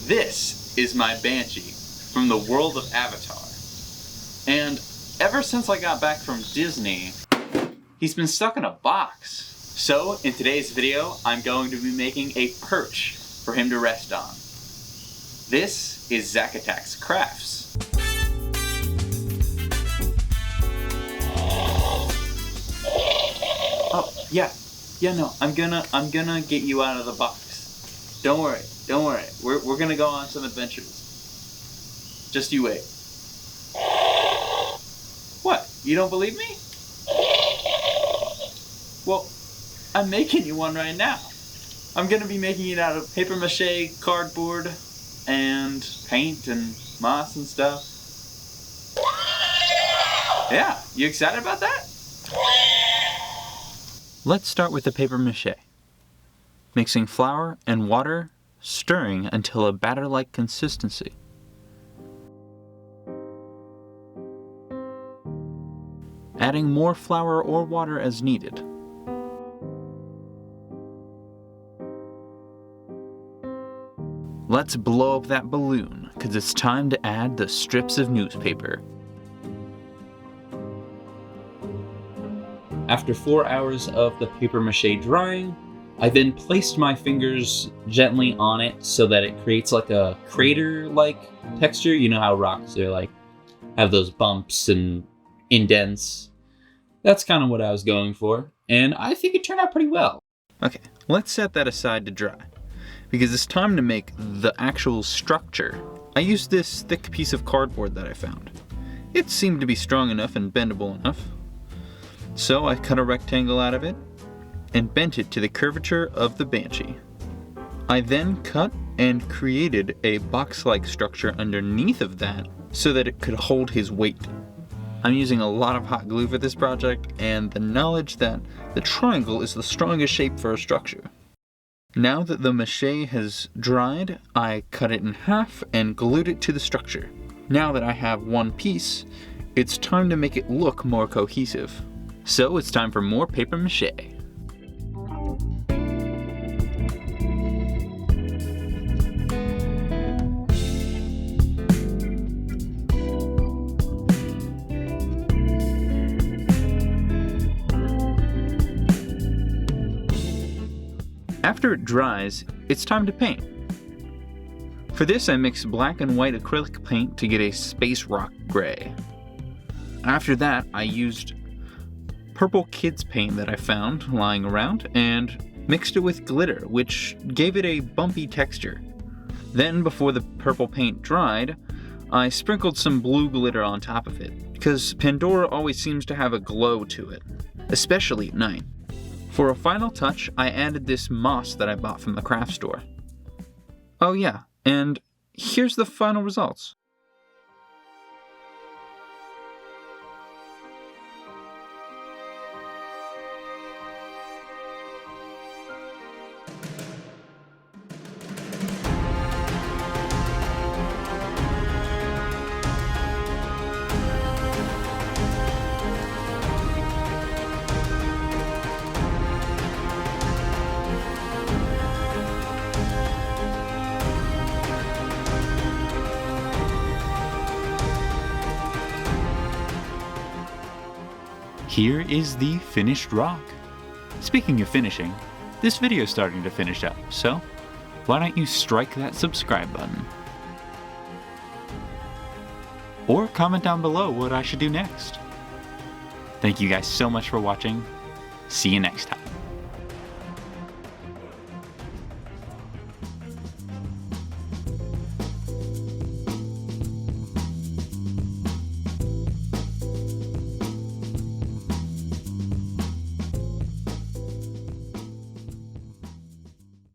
This is my Banshee from the world of Avatar. And ever since I got back from Disney, he's been stuck in a box. So in today's video, I'm going to be making a perch for him to rest on. This is ZackAttack's crafts. Oh, yeah, no, I'm gonna get you out of the box. Don't worry. We're gonna go on some adventures. Just you wait. What? You don't believe me? Well, I'm making you one right now. I'm gonna be making it out of paper mache, cardboard, and paint and moss and stuff. Yeah, you excited about that? Let's start with the paper mache. Mixing flour and water, stirring until a batter-like consistency. Adding more flour or water as needed. Let's blow up that balloon, because it's time to add the strips of newspaper. After 4 hours of the paper mache drying, I then placed my fingers gently on it so that it creates like a crater-like texture. You know how rocks are like, have those bumps and indents. That's kind of what I was going for, and I think it turned out pretty well. Okay, let's set that aside to dry, because it's time to make the actual structure. I used this thick piece of cardboard that I found. It seemed to be strong enough and bendable enough. So I cut a rectangle out of it and bent it to the curvature of the Banshee. I then cut and created a box-like structure underneath of that so that it could hold his weight. I'm using a lot of hot glue for this project and the knowledge that the triangle is the strongest shape for a structure. Now that the mache has dried, I cut it in half and glued it to the structure. Now that I have one piece, it's time to make it look more cohesive. So it's time for more paper mache. After it dries, it's time to paint. For this, I mix black and white acrylic paint to get a space rock gray. After that, I used purple kids paint that I found lying around and mixed it with glitter, which gave it a bumpy texture. Then, before the purple paint dried, I sprinkled some blue glitter on top of it, because Pandora always seems to have a glow to it, especially at night. For a final touch, I added this moss that I bought from the craft store. Oh yeah, and here's the final results. Here is the finished rock. Speaking of finishing, this video is starting to finish up, so why don't you strike that subscribe button? Or comment down below what I should do next. Thank you guys so much for watching. See you next time.